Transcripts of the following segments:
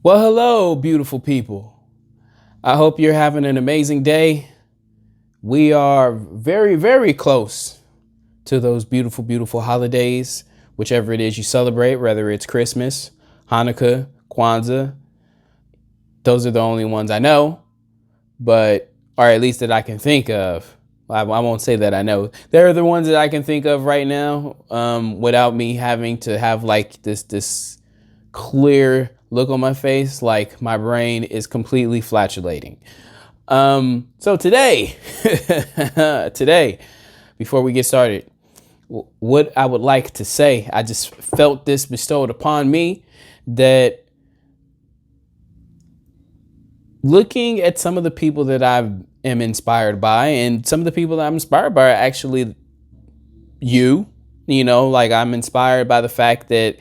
Well, hello, beautiful people. I hope you're having an amazing day. We are very, very close to those beautiful, beautiful holidays, whichever it is you celebrate, whether it's Christmas, Hanukkah, Kwanzaa. Those are the only ones I know, but, or at least that I can think of. I won't say that I know. They're the ones that I can think of right now, without me having to have like this clear look on my face, like my brain is completely flatulating. So today, before we get started, what I would like to say, I just felt this bestowed upon me, that looking at some of the people that I am inspired by, and some of the people that I'm inspired by are actually you know, like I'm inspired by the fact that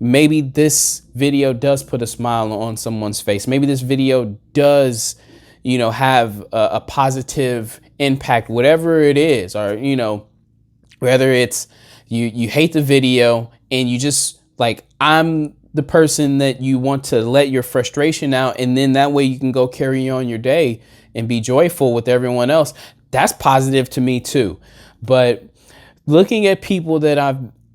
maybe this video does put a smile on someone's face. Maybe this video does, have a positive impact, whatever it is, or, whether it's you hate the video and you just like, I'm the person that you want to let your frustration out. And then that way you can go carry on your day and be joyful with everyone else. That's positive to me too. But looking at people that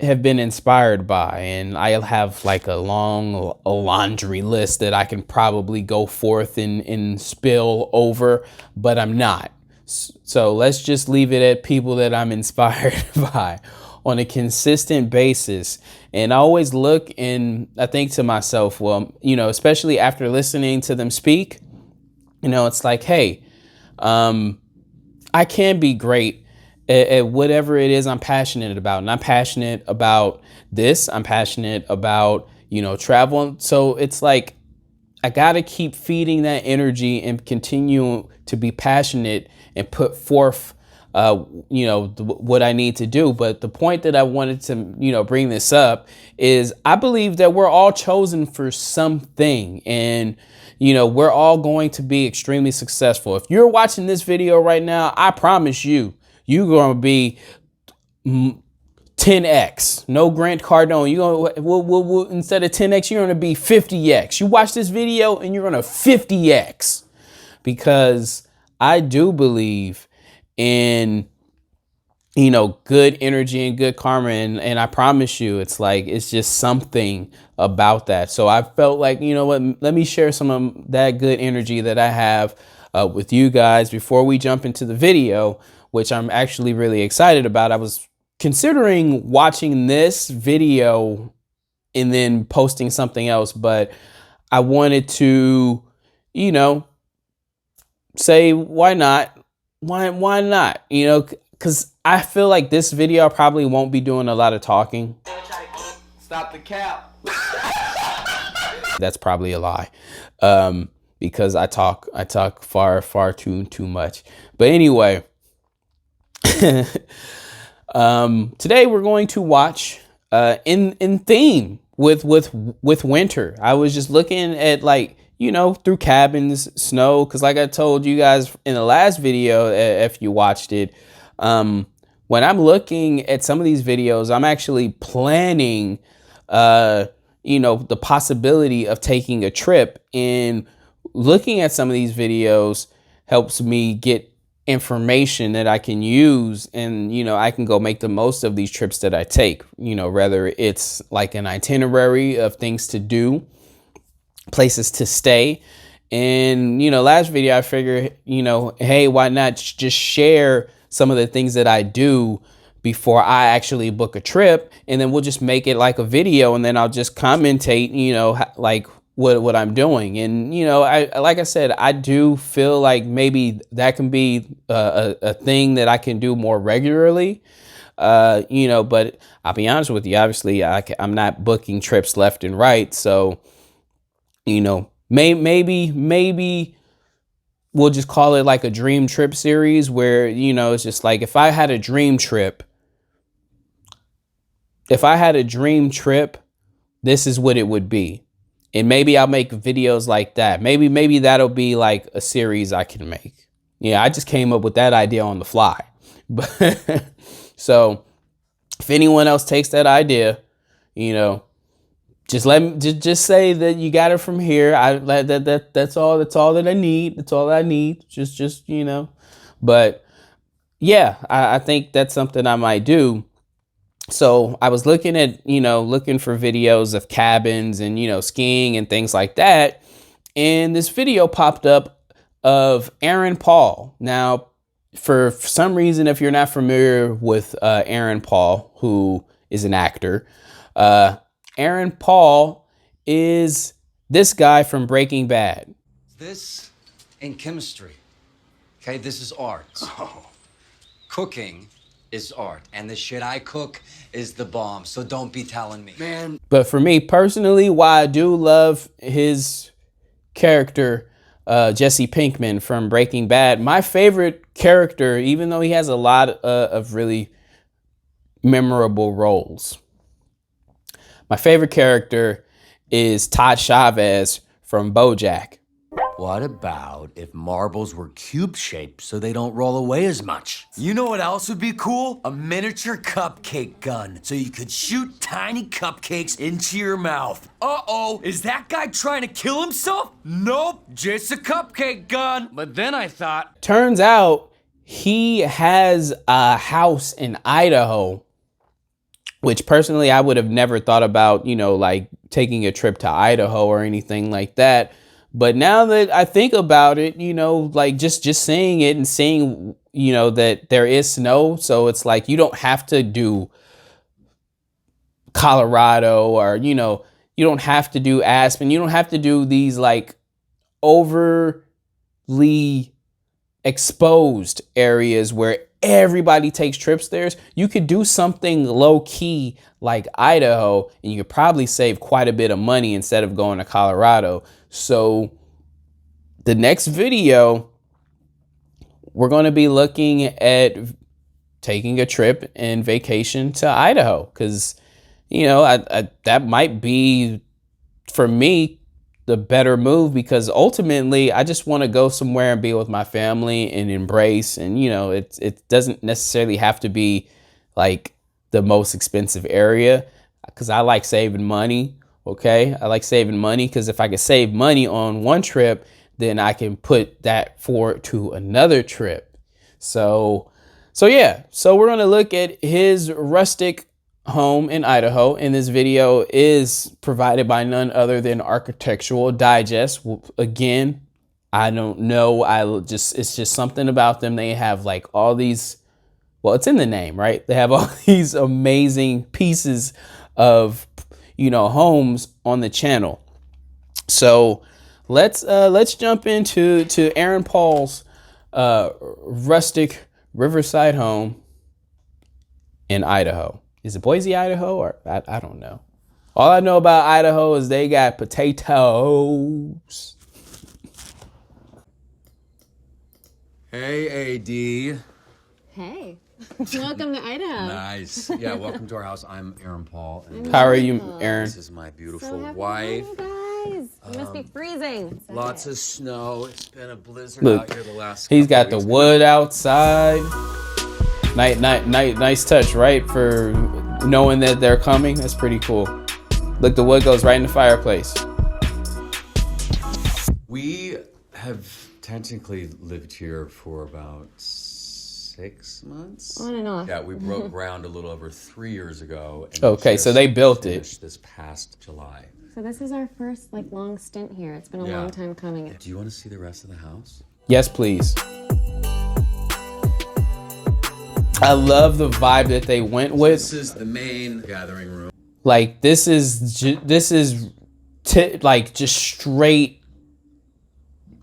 have been inspired by, and I'll have like a laundry list that I can probably go forth and spill over, but I'm not. So let's just leave it at people that I'm inspired by on a consistent basis. And I always look and I think to myself, well, especially after listening to them speak, it's like, hey, I can be great at whatever it is I'm passionate about. And I'm passionate about this. I'm passionate about, travel. So it's like, I got to keep feeding that energy and continue to be passionate and put forth, what I need to do. But the point that I wanted to, bring this up is I believe that we're all chosen for something, and, we're all going to be extremely successful. If you're watching this video right now, I promise you're going to be 10x. No Grant Cardone. We'll instead of 10x, you're going to be 50x. You watch this video and you're going to 50x, because I do believe in, good energy and good karma. And I promise you, it's just something about that. So I felt like, let me share some of that good energy that I have with you guys before we jump into the video, which I'm actually really excited about. I was considering watching this video and then posting something else, but I wanted to, say, why not? Why not? Because I feel like this video I probably won't be doing a lot of talking. Stop the cap. That's probably a lie. Because I talk far too much. But anyway, today we're going to watch in theme with winter. I was just looking at through cabins, snow, because like I told you guys in the last video, if you watched it, when I'm looking at some of these videos, I'm actually planning the possibility of taking a trip, and looking at some of these videos helps me get information that I can use, and I can go make the most of these trips that I take, whether it's like an itinerary of things to do, places to stay. And last video I figured, hey, why not just share some of the things that I do before I actually book a trip, and then we'll just make it like a video, and then I'll just commentate, like what I'm doing. And, like I said, I do feel like maybe that can be a thing that I can do more regularly, but I'll be honest with you, obviously I'm not booking trips left and right. So, maybe we'll just call it like a dream trip series where, it's just like, if I had a dream trip, this is what it would be. And maybe I'll make videos like that. Maybe that'll be like a series I can make. Yeah, I just came up with that idea on the fly. But so if anyone else takes that idea, just say that you got it from here. That's all that I need. That's all I need. Just But yeah, I think that's something I might do. So I was looking for videos of cabins and, skiing and things like that. And this video popped up of Aaron Paul. Now, for some reason, if you're not familiar with Aaron Paul, who is an actor, Aaron Paul is this guy from Breaking Bad. This ain't chemistry. Okay, this is art. Oh. Cooking is art, and the shit I cook is the bomb, so don't be telling me. Man. But for me personally, why I do love his character, Jesse Pinkman from Breaking Bad, my favorite character, even though he has a lot of really memorable roles, my favorite character is Todd Chavez from BoJack. What about if marbles were cube-shaped so they don't roll away as much? You know what else would be cool? A miniature cupcake gun, so you could shoot tiny cupcakes into your mouth. Uh-oh, is that guy trying to kill himself? Nope, just a cupcake gun. But then I thought... Turns out he has a house in Idaho, which personally I would have never thought about, like taking a trip to Idaho or anything like that. But now that I think about it, like just seeing it and seeing, that there is snow. So it's like you don't have to do Colorado or, you don't have to do Aspen. You don't have to do these like overly exposed areas where everybody takes trips there. You could do something low key like Idaho and you could probably save quite a bit of money instead of going to Colorado. So the next video, we're going to be looking at taking a trip and vacation to Idaho because, that might be, for me, the better move because ultimately I just want to go somewhere and be with my family and embrace. And, it doesn't necessarily have to be like the most expensive area because I like saving money. Okay, I like saving money because if I could save money on one trip, then I can put that forward to another trip. So yeah, so we're going to look at his rustic home in Idaho. And this video is provided by none other than Architectural Digest. Again, I don't know. It's just something about them. They have like all these, well, it's in the name, right? They have all these amazing pieces of homes on the channel. So let's jump into Aaron Paul's rustic Riverside home in Idaho. Is it Boise, Idaho, or I don't know. All I know about Idaho is they got potatoes. Hey, AD. Hey, welcome to Idaho. Nice. Yeah, welcome to our house. I'm Aaron Paul. And How are you, Aaron? this is my beautiful So wife. guys, you must be freezing. Lots of snow. It's been a blizzard Look, out here the last he's couple got the weeks. wood outside. Nice touch, right? For knowing that they're coming. That's pretty cool. Look, the wood goes right in the fireplace. We have technically lived here for about 6 months. On and off. Yeah, we broke ground a little over 3 years ago. And Okay, so they built it. finished this past July. So this is our first long stint here. It's been a Yeah. long time coming. Do you want to see the rest of the house? Yes, please. I love the vibe that they went with. This is the main gathering room. Like this is like just straight.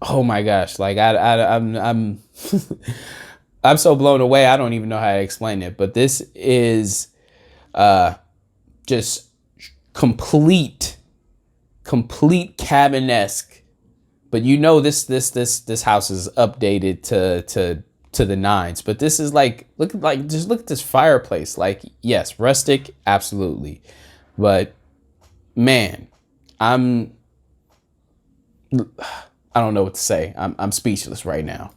Oh my gosh! Like I'm I'm so blown away. I don't even know how to explain it. But this is just complete cabin-esque. But this house is updated to the nines. But this is look at this fireplace. Like, yes, rustic, absolutely. But man, I don't know what to say. I'm speechless right now.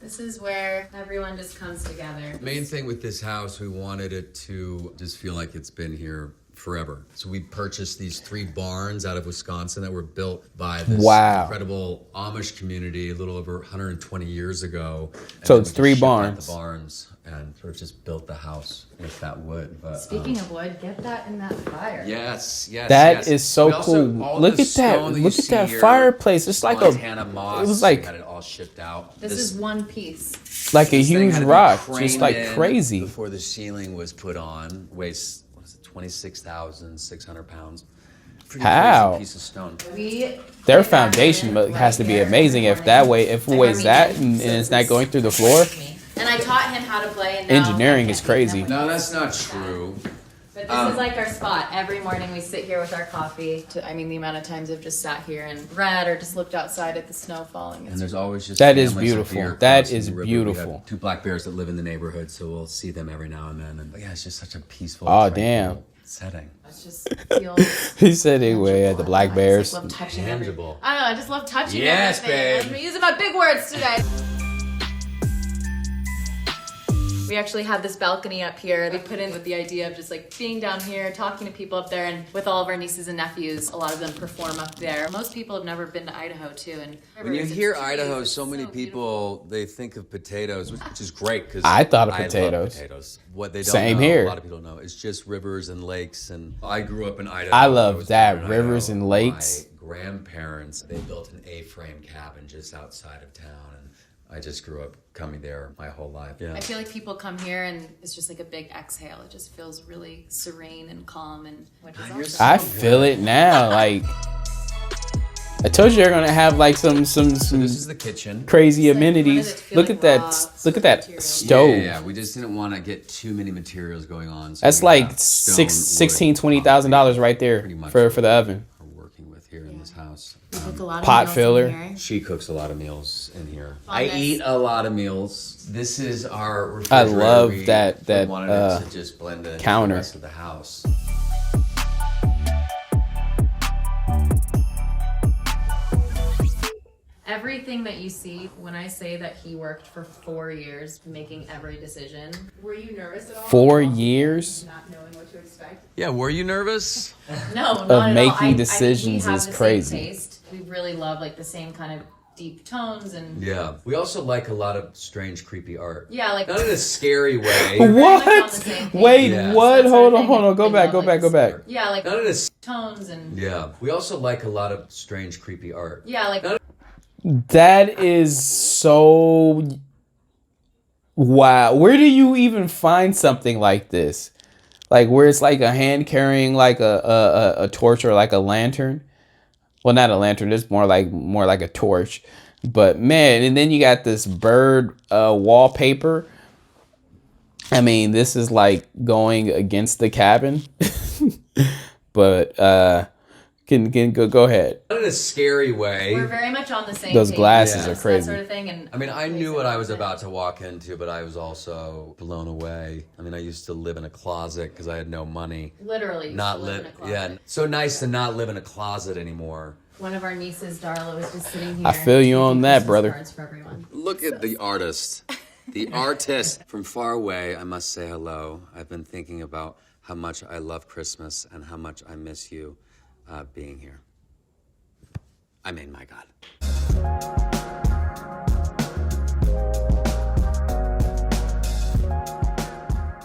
This is where everyone just comes together. Main thing with this house, we wanted it to just feel like it's been here forever. So we purchased these 3 barns out of Wisconsin that were built by this Wow. incredible Amish community a little over 120 years ago. And So then it's we just 3 shipped out barns. the barns and sort of just built the house with that wood. But, Speaking of wood, get that in that fire. yes. That is so We also- cool. all Look the at that. stone you Look at see that here, fireplace. It's like Montana moss. it was like we had it all shipped out. This is one piece. like a This thing huge had to be rock, just craned like in crazy. Before the ceiling was put on, weighs 26,600 pounds. Pretty How? crazy piece of stone. Their foundation has to be amazing if it weighs that and it's not going through the floor. And I taught him how to play. And now Engineering I is can't crazy. beat him. No, that's not true. But this is like our spot. Every morning we sit here with our coffee. I mean, the amount of times I've just sat here and read or just looked outside at the snow falling. And there's always just That is families of beautiful. deer That crossing is the river. beautiful. We have 2 black bears that live in the neighborhood, so we'll see them every now and then. And yeah, it's just such a peaceful, Oh, tranquil damn. setting. It just feels He said anyway at the Black Bears. I just love touching Tangible. I don't know. I just love touching Yes, everything. babe. I'm using my big words today. We actually have this balcony up here. We put in with the idea of just like being down here, talking to people up there, and with all of our nieces and nephews, a lot of them perform up there. Most people have never been to Idaho too, and When you it's hear trees, Idaho, it's so many beautiful. people, they think of potatoes, which is great because I thought of love potatoes. potatoes. What they don't Same know, here. a lot of people don't know, it's just rivers and lakes. And I grew up in Idaho. I love was that, born in rivers Idaho. and lakes. My grandparents, they built an A-frame cabin just outside of town, and I just grew up coming there my whole life. Yeah. I feel like people come here and it's just like a big exhale. It just feels really serene and calm, and which is you're awesome. I feel it now. Like I told you, they're gonna have like some So this is the kitchen. crazy It's like, amenities. why does it feel Look like at that. rocks Look at with that materials? stove. Yeah, we just didn't want to get too many materials going on. So That's we like have stone, wood, $16,000-$20,000 right there Pretty much for the oven. we're working with here in this house. We cook a lot of Pot meals in filler. here. She cooks a lot of meals in here. Fondness. I eat a lot of meals. This is our I refrigerator. love We that wanted it to just blend in counter. the rest of the house. Everything that you see, when I say that he worked for 4 years making every decision. Were you nervous at all? 4 years. Not knowing what to expect? Yeah, were you nervous? No, not at all. making we decisions have is the same crazy. taste. We really love like the same kind of deep tones and Yeah. We also like a lot of strange, creepy art. yeah, like Not in a scary way. much on the What? same page. Wait, Yeah. what? That's Hold our on, hold on. Go thing. back, go Like back, go back. yeah, like Not in a s- tones and Yeah. We also like a lot of strange, creepy art. yeah, like Not- That is so wow. Where do you even find something like this? Like where it's like a hand carrying like a torch or like a lantern. Well, not a lantern. It's more like a torch. But man, and then you got this bird wallpaper. I mean, this is like going against the cabin. But can go ahead. Not in a scary way. we're very much on the same Those page. glasses Yeah. are crazy. That sort of thing. And I mean, I knew what I was about to walk into, but I was also blown away. I mean, I used to live in a closet because I had no money. literally Not live in live, a closet. yeah. So nice to not live in a closet anymore. One of our nieces, Darla, was just sitting here. I feel you on making that, Christmas brother. cards for everyone. Look at the artist. The artist from far away. I must say hello. I've been thinking about how much I love Christmas and how much I miss you being here. I mean, my God.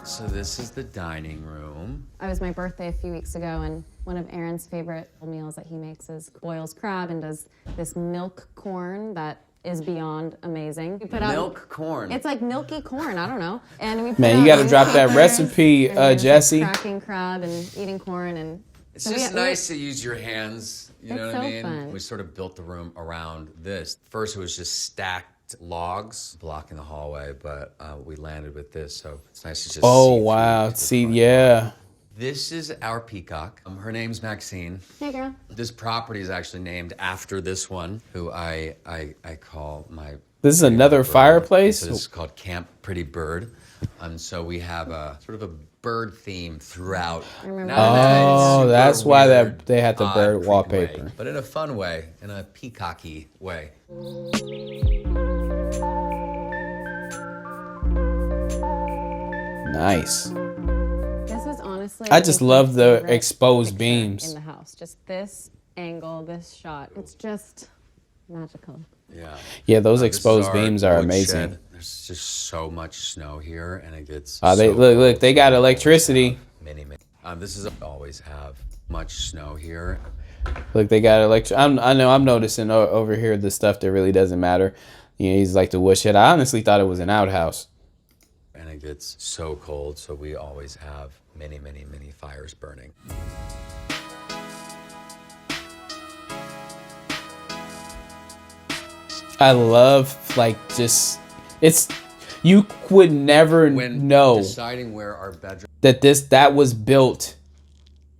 So this is the dining room. It was my birthday a few weeks ago, and one of Aaron's favorite meals that he makes is boils crab and does this milk corn that is beyond amazing. We put Milk corn. It's like milky corn. I don't know. And we put Man, you out gotta these drop that peppers, recipe, and there's, like, Jesse. cracking crab and eating corn, and It's so we- just we- nice to use your hands. You know It's what I so mean? fun. We sort of built the room around this. First, it was just stacked logs blocking the hallway, but we landed with this, so it's nice to just. Oh see through wow. to the See, front. yeah. This is our peacock. Her name's Maxine. Hey, girl. This property is actually named after this one, who I call my. This is another bird. fireplace? So this is called Camp Pretty Bird. So we have a sort of a bird theme throughout. remember Not in a Oh, super that's why weird, they had the odd, bird creepy wallpaper. way, but in a fun way, in a peacocky way. This Nice. is honestly honestly, I just is my love the favorite exposed picture beams. in the house. Just this angle, this shot. It's just magical. Yeah. Yeah, those This is exposed our beams are wood amazing. shed. There's just so much snow here, and it gets. They so look, cold, they so got we always electricity. have Many. This is always have much snow here. Look, they got electric. I know. I'm noticing over here the stuff that really doesn't matter. You know, he's like the wood shed. I honestly thought it was an outhouse. And it gets so cold, so we always have many fires burning. I love like just it's. You would never When know deciding where our bedroom, that was built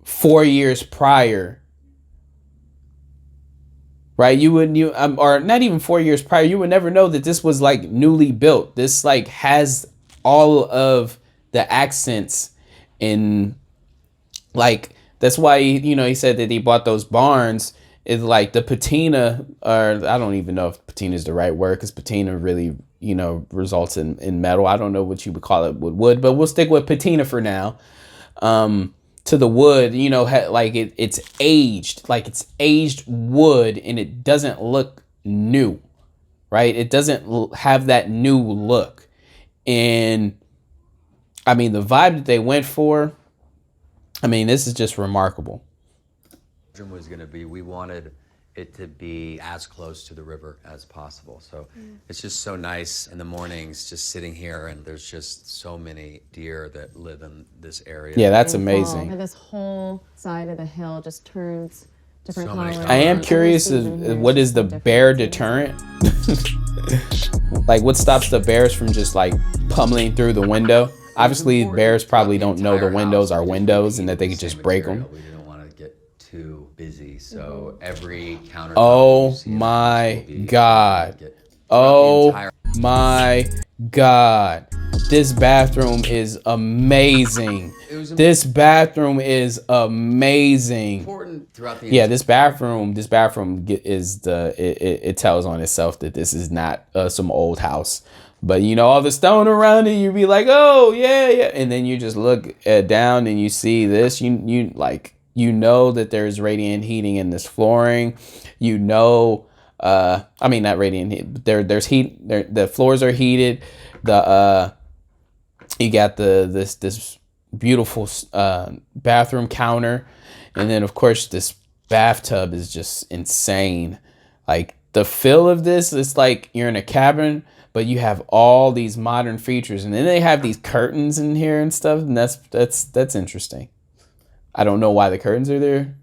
4 years prior. Right, or not even 4 years prior. You would never know that this was like newly built. This like has all of the accents in, like that's why he said that he bought those barns. Is like the patina, or I don't even know if patina is the right word, because patina really results in metal. I don't know what you would call it with wood, but we'll stick with patina for now. To the wood, like it's aged, like it's aged wood, and it doesn't look new, right? It doesn't have that new look. And I mean, the vibe that they went for, I mean, this is just remarkable. was going to be, we wanted it to be as close to the river as possible. So it's just so nice in the mornings just sitting here, and there's just so many deer that live in this area. Yeah, that's amazing. And this whole side of the hill just turns different So many colors. I am Every curious what is the bear deterrent? Like what stops the bears from just like pummeling through the window? Obviously bears probably don't know the windows are windows and that they can just break them. We didn't want to get too busy, so every countertop. Oh my God. Oh my God. This bathroom is amazing. This bathroom is amazing. Important throughout the Yeah, this bathroom is it tells on itself that this is not some old house. But all the stone around it, you be like, oh yeah, and then you just look down and you see this. You know that there's radiant heating in this flooring. I mean not radiant heat. But there's heat. The floors are heated. You got this beautiful bathroom counter, and then of course this bathtub is just insane. Like the feel of this, it's like you're in a cabin, but you have all these modern features, and then they have these curtains in here and stuff, and that's interesting. I don't know why the curtains are there.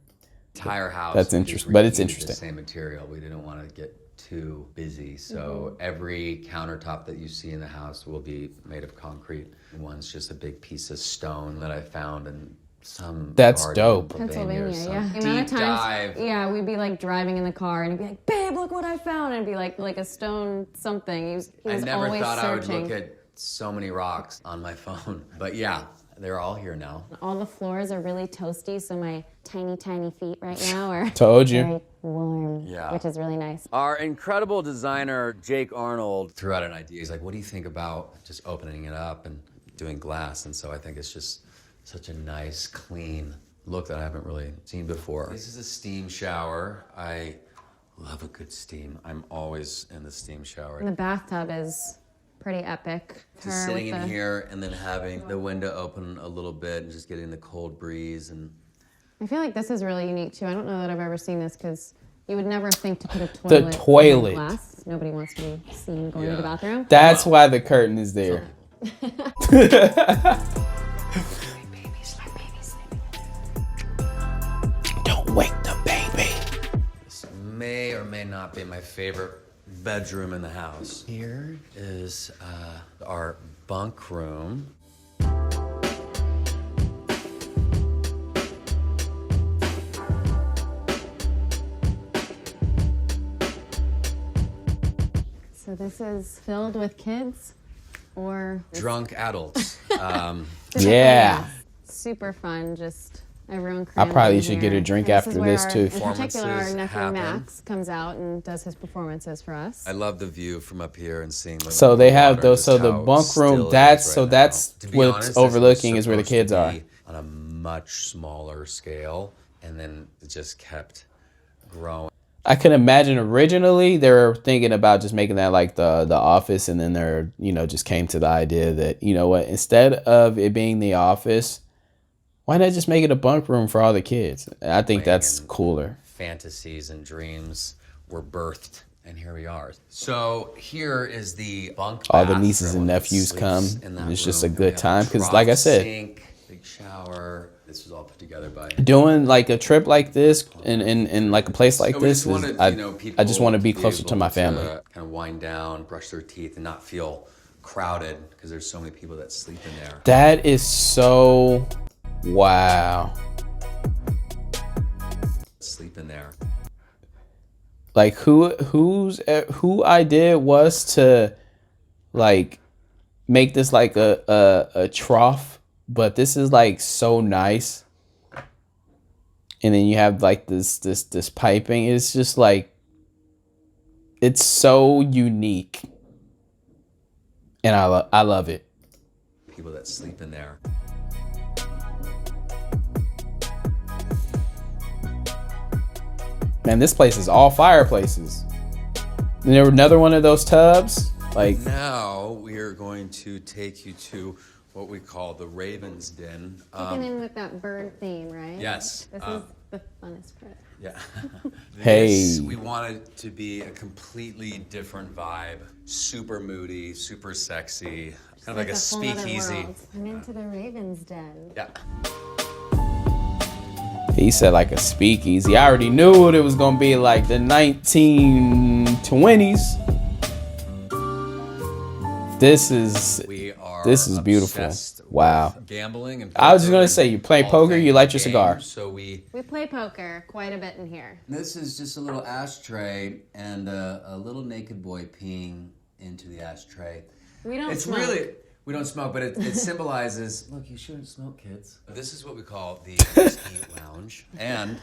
Entire house. That's interesting, but it's interesting. The same material. We didn't want to get too busy, so every countertop that you see in the house will be made of concrete. One's just a big piece of stone that I found in some. That's garden dope. in Pennsylvania, or some yeah. The Deep amount of times, dive. yeah, we'd be like driving in the car and he'd be like, babe, look what I found. And it'd be like a stone something. He was I never always thought searching. I would look at so many rocks on my phone, but yeah, they're all here now. All the floors are really toasty, so my tiny feet right now are Told you. very warm, Yeah. which is really nice. Our incredible designer, Jake Arnold, threw out an idea. He's like, what do you think about just opening it up and doing glass? And so I think it's just such a nice, clean look that I haven't really seen before. This is a steam shower. I love a good steam. I'm always in the steam shower. And the bathtub is pretty epic. Just sitting in here and then having the window open a little bit and just getting the cold breeze. And I feel like this is really unique too. I don't know that I've ever seen this because you would never think to put a toilet The behind toilet. glass. Nobody wants to be seen going to the Yeah. bathroom. That's why the curtain is there. Don't wake the baby. this may or may not be my favorite bedroom in the house. Here is our bunk room. So this is filled with kids or Drunk adults. Yeah. super fun. Just everyone. I probably crammed in should get a here. drink And after is where this, our- too. In particular, our Performances nephew happen. Max comes out and does his performances for us. I love the view from up here and seeing the So they have water, those. just So the how bunk still room. it That's is so right that's now. To be what's honest, this was overlooking is where the supposed to kids are. be on a much smaller scale, and then it just kept growing. I can imagine originally they were thinking about just making that like the office, and then they're, just came to the idea that, you know what, instead of it being the office, why not just make it a bunk room for all the kids? I think that's cooler. Fantasies and dreams were birthed, and here we are. So here is the bunk All the bath. nieces and Everyone nephews come. sleeps in that It's just room. a We good have time because, trough like I said, sink, big shower. This was all put together by doing like a trip like this in like a place like So we this just wanted, is, I just want to be closer to my family. Kind of wind down, brush their teeth, and not feel crowded because there's so many people that sleep in there. That is so wow. Sleep in there. Like who idea was to like make this like a trough, but this is like so nice. And then you have like this piping. It's just like, it's so unique. And I love it. People that sleep in there. Man, this place is all fireplaces. And there were another one of those tubs. Like, Now we are going to take you to what we call the Raven's Den. Kicking in with that bird theme, right? Yes. This is the funnest part. Yeah. Hey. We wanted to be a completely different vibe. Super moody, super sexy. Kind of like a whole other speakeasy. world. I'm into the Raven's Den. Yeah. he said like a speakeasy. I already knew it was gonna be like the 1920s. This is beautiful. Wow. Gambling and I was just gonna poker say, you play and poker, all you light your things cigar. games. So We play poker quite a bit in here. This is just a little ashtray and a little naked boy peeing into the ashtray. We don't It's smoke. really, we don't smoke, but it symbolizes, look, you shouldn't smoke, kids. This is what we call the Whiskey Lounge. And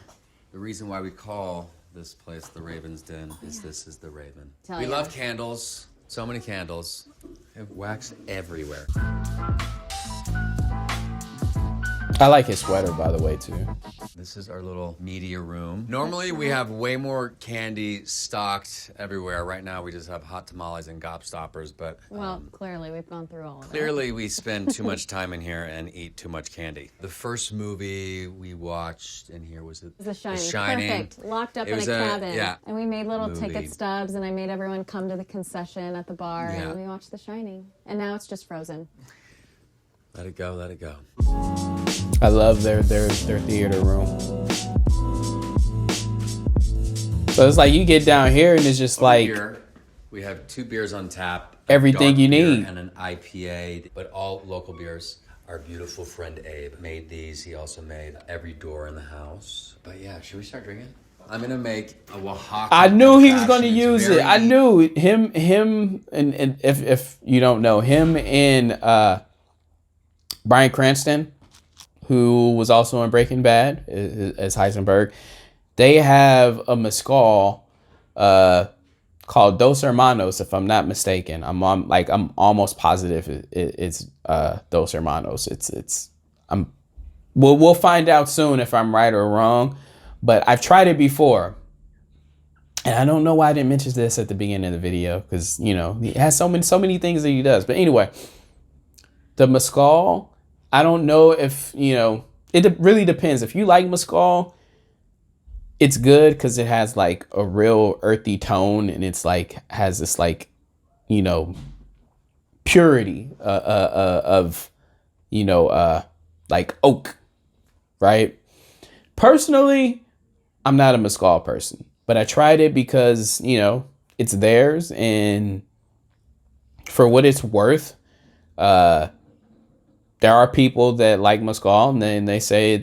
the reason why we call this place the Raven's Den is this is the Raven. Tell We ya. love candles. So many candles. We have wax everywhere. I like his sweater, by the way, too. This is our little media room. Normally we have way more candy stocked everywhere. Right now we just have hot tamales and gobstoppers, but Well, clearly we've gone through all of it. clearly we spend too much time in here and eat too much candy. The first movie we watched in here was It was The Shining. Shining. Perfect. Locked up It in a was cabin. yeah. And we made little Movie. ticket stubs, and I made everyone come to the concession at the bar, Yeah. and we watched The Shining. And now it's just Frozen. Let it go, let it go. I love their theater room. So it's like you get down here and it's just like Here, we have 2 beers on tap. a Everything dark you beer need. And an IPA, but all local beers. Our beautiful friend Abe made these. He also made every door in the house. But yeah, should we start drinking? I'm gonna make a Oaxaca. I knew he was going to It's use it. I very- knew him, and if you don't know him and Bryan Cranston, who was also in Breaking Bad as Heisenberg, they have a mezcal called Dos Hermanos, if I'm not mistaken. I'm almost positive it's Dos Hermanos. We'll find out soon if I'm right or wrong. But I've tried it before. And I don't know why I didn't mention this at the beginning of the video, because, he has so many things that he does. But anyway, the mezcal, I don't know if, it really depends. If you like mezcal, it's good because it has like a real earthy tone, and it's like has this like, purity of, like oak, right? Personally, I'm not a mezcal person, but I tried it because, it's theirs, and for what it's worth, there are people that like mezcal, and then they say,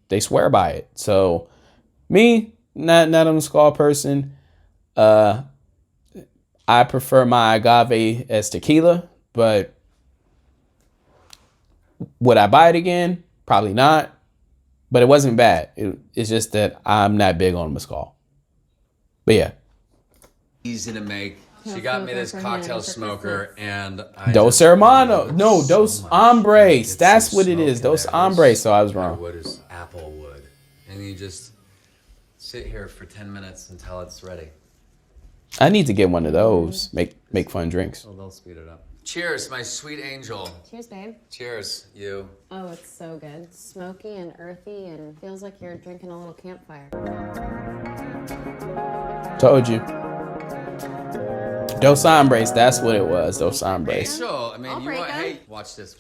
they swear by it. So me, not a mezcal person. I prefer my agave as tequila, but would I buy it again? Probably not. But it wasn't bad. It's just that I'm not big on mezcal. But yeah. Easy to make, She got me this cocktail smoker, and I Dos just Hermanos. love it No, so Dos much. Hombres. Get That's some what it smoke is. in Dos there. Hombres. So I was My wrong. wood is apple wood, and you just sit here for 10 minutes until it's ready. I need to get one of those. Make fun drinks. Oh, they'll speed it up. Cheers, my sweet angel. Cheers, babe. Cheers, you. Oh, it's so good. Smoky and earthy and feels like you're drinking a little campfire. Told you. Dos Hombres. That's what it was. Dos Hombres. So, I mean, I'll you break want, them. hey, watch this,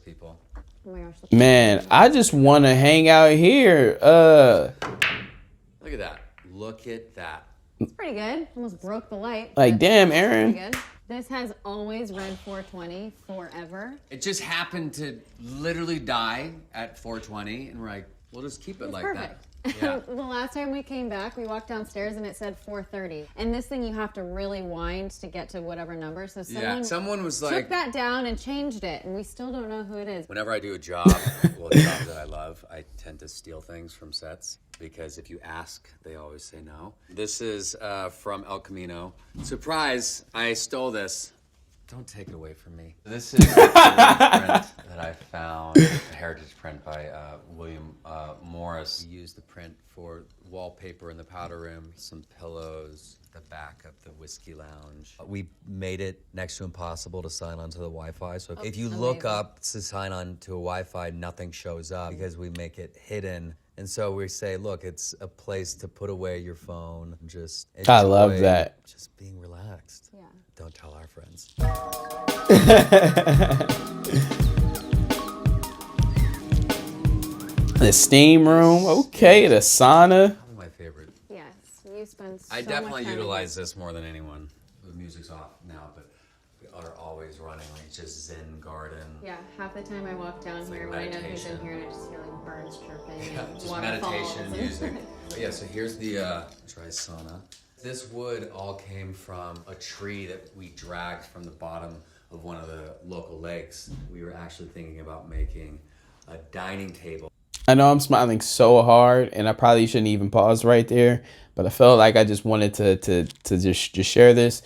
people. Oh my gosh. Man, I just want to hang out here. Look at that. Look at that. It's pretty good. Almost broke the light. Like, but damn, pretty Aaron. good. This has always read 420 forever. It just happened to literally die at 4:20, and we're like, we'll just keep it It's like perfect. that. Yeah. The last time we came back, we walked downstairs and it said 4:30. And this thing you have to really wind to get to whatever number. So Someone was took like, that down and changed it, and we still don't know who it is. whenever I do a job, well, a job that I love, I tend to steal things from sets because if you ask, they always say no. This is from El Camino. Surprise, I stole this. Don't take it away from me. This is a print that I found, a heritage print by William Morris. We used the print for wallpaper in the powder room, some pillows, the back of the whiskey lounge. We made it next to impossible to sign onto the Wi-Fi. So if you look amazing. up to sign on to a Wi-Fi, nothing shows up because we make it hidden. And so we say, look, it's a place to put away your phone. Just enjoy, I love that. Just being relaxed. Yeah. Don't tell our friends. The steam room. Okay, the sauna. Probably my favorite. Yes, you spend so I definitely much time in utilize this more than anyone. The music's off now, but we are always running like just Zen garden. Yeah, half the time I walk down here when I know who's in here and I just hear like birds chirping Yeah, and just waterfalls. meditation music. But yeah, so here's the dry sauna. This wood all came from a tree that we dragged from the bottom of one of the local lakes. We were actually thinking about making a dining table. I know I'm smiling so hard, and I probably shouldn't even pause right there, but I felt like I just wanted to just share this.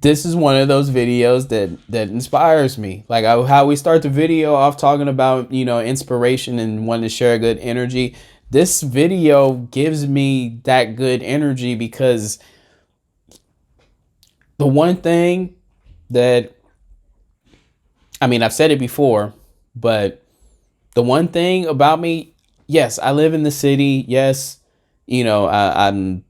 This is one of those videos that inspires me. Like how we start the video off talking about, inspiration and wanting to share good energy. This video gives me that good energy because the one thing that, I've said it before, but the one thing about me, yes, I live in the city. Yes, I've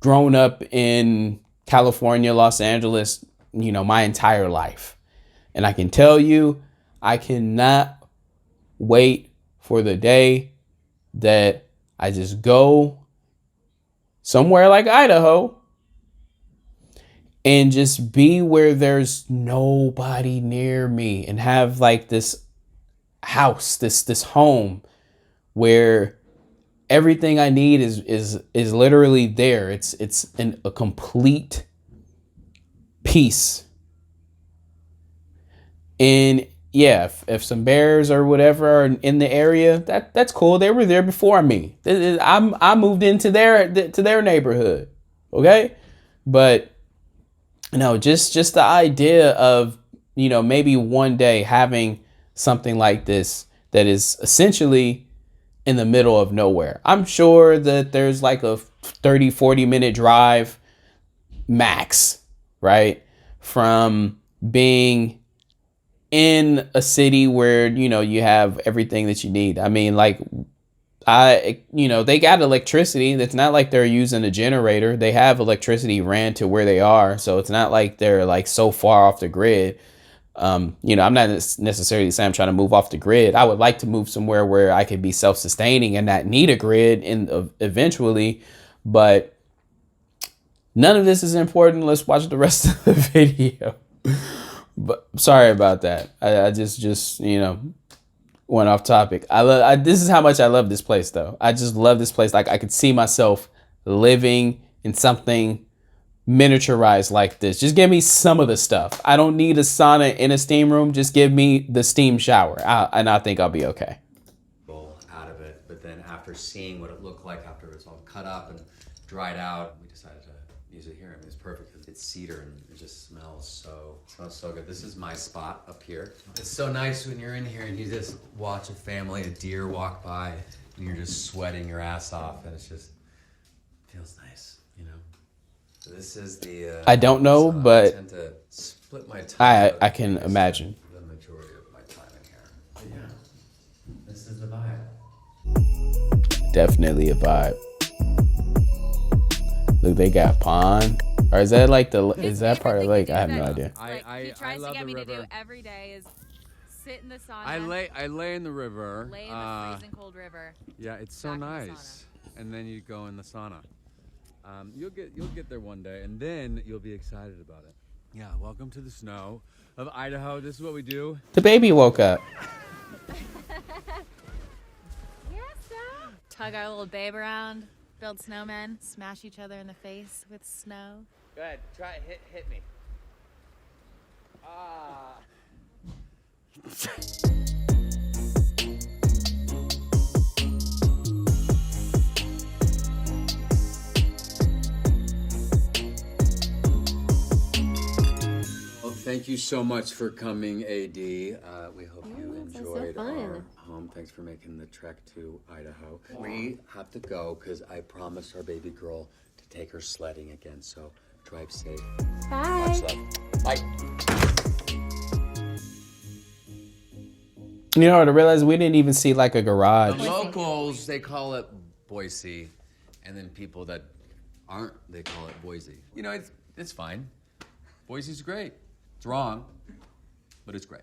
grown up in California, Los Angeles, my entire life. And I can tell you, I cannot wait for the day that I just go somewhere like Idaho and just be where there's nobody near me and have like this house, this home where everything I need is literally there. It's a complete peace. And yeah, if some bears or whatever are in the area, that's cool. They were there before me. I moved into their neighborhood. Okay, but no, just the idea of maybe one day having something like this that is essentially in the middle of nowhere. I'm sure that there's like a 30-40 minute drive max, right, from being in a city where you have everything that you need. They got electricity. It's not like they're using a generator. They have electricity ran to where they are, so it's not like they're like so far off the grid. I'm not necessarily saying I'm trying to move off the grid. I would like to move somewhere where I could be self-sustaining and not need a grid eventually, but none of this is important. Let's watch the rest of the video. But sorry about that. I just went off topic. This is how much I love this place, though. I just love this place. Like I could see myself living in something miniaturized like this. Just give me some of the stuff. I don't need a sauna in a steam room. Just give me the steam shower, and I think I'll be okay. Out of it, but then after seeing what it looked like after it was all cut up and dried out. We decided to use it here. I mean, it's perfect because it's cedar and it just smells so good. This is my spot up here. It's so nice when you're in here and you just watch a family, a deer walk by, and you're just sweating your ass off, and it's just feels nice, you know. So this is the. I don't know, so but I tend to split my time. I can imagine. The majority of my time in here. But yeah, this is the vibe. Definitely a vibe. Look, they got pond. Or is that like is that part of the lake? I have no idea. He tries to get me to do every day is sit in the sauna. I lay in the river. Lay in the freezing cold river. Yeah, it's so nice. And then you go in the sauna. You'll get there one day, and then you'll be excited about it. Yeah, welcome to the snow of Idaho. This is what we do. The baby woke up. Tug our little babe around, build snowmen, smash each other in the face with snow. Go ahead, try it. Hit me. Ah. Well, thank you so much for coming, AD. We hope you that's so enjoyed fun. our home. Thanks for making the trek to Idaho. We have to go because I promised our baby girl to take her sledding again. So drive safe. Bye. Much love. Bye. You know what? I realized we didn't even see like a garage. Locals, they call it Boise, and then people that aren't, they call it Boise. You know, it's fine. Boise's great. It's wrong, but it's great.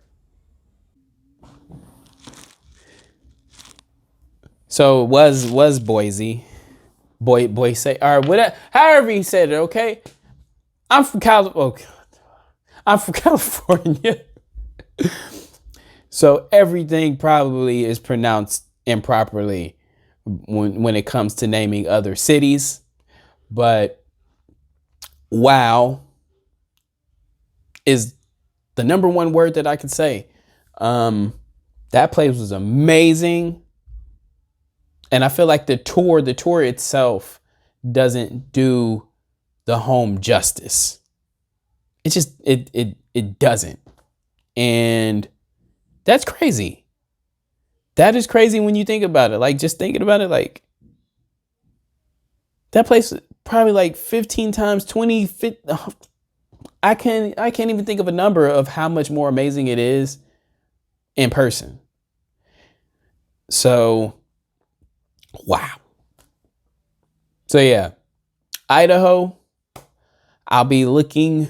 So it was Boise. Boise. Or whatever, however he said it, okay? I'm from California. So everything probably is pronounced improperly when it comes to naming other cities. But wow is the number one word that I could say. That place was amazing. And I feel like the tour itself doesn't do the home justice. It just, it doesn't. And that's crazy. That is crazy when you think about it. Like, just thinking about it, like, that place is probably like 15 times 20, 50, I can't even think of a number of how much more amazing it is in person. So, wow. So yeah, Idaho, I'll be looking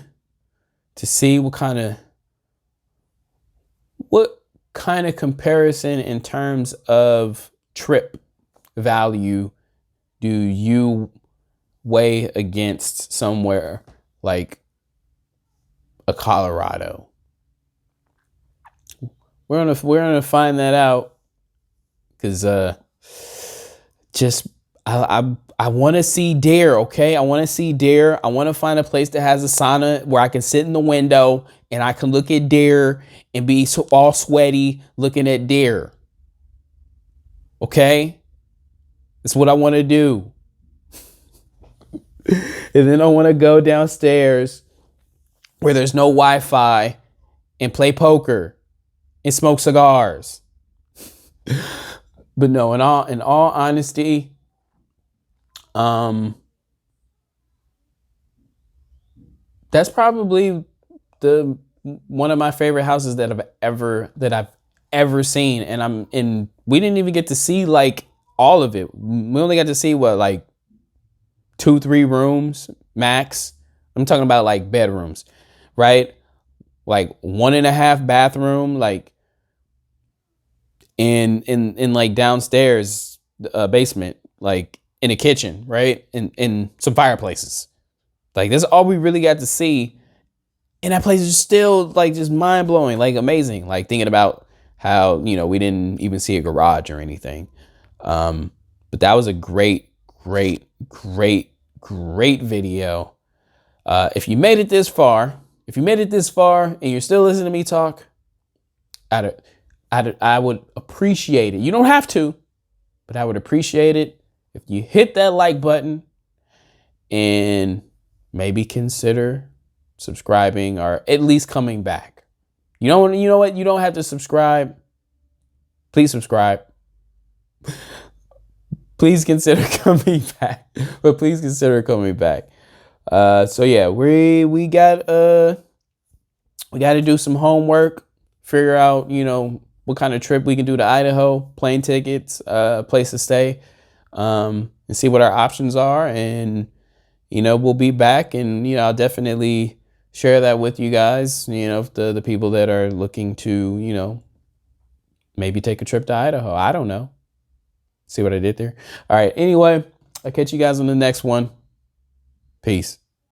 to see what kind of comparison in terms of trip value do you weigh against somewhere like a Colorado? We're gonna find that out, because I want to see deer. Okay, I want to see deer. I want to find a place that has a sauna where I can sit in the window and I can look at deer and be all sweaty looking at deer. Okay, that's what I want to do. And then I want to go downstairs where there's no Wi-Fi and play poker and smoke cigars. But no, in all honesty, that's probably one of my favorite houses that I've ever seen. And we didn't even get to see like all of it. We only got to see like 2-3 rooms max. I'm talking about like bedrooms, right? Like 1.5 bathroom, like in like downstairs basement, like in a kitchen, right? In some fireplaces. Like, this is all we really got to see. And that place is still like just mind blowing, like amazing. Like, thinking about how, we didn't even see a garage or anything. But that was a great video. If you made it this far and you're still listening to me talk, I would appreciate it. You don't have to, but I would appreciate it if you hit that like button and maybe consider subscribing or at least coming back. You know what? You don't have to subscribe. Please subscribe. Please consider coming back. But please consider coming back. So yeah, we got to do some homework, figure out, what kind of trip we can do to Idaho, plane tickets, place to stay, and see what our options are. And, we'll be back, and, I'll definitely share that with you guys, the people that are looking to, maybe take a trip to Idaho. I don't know. See what I did there? All right. Anyway, I'll catch you guys on the next one. Peace.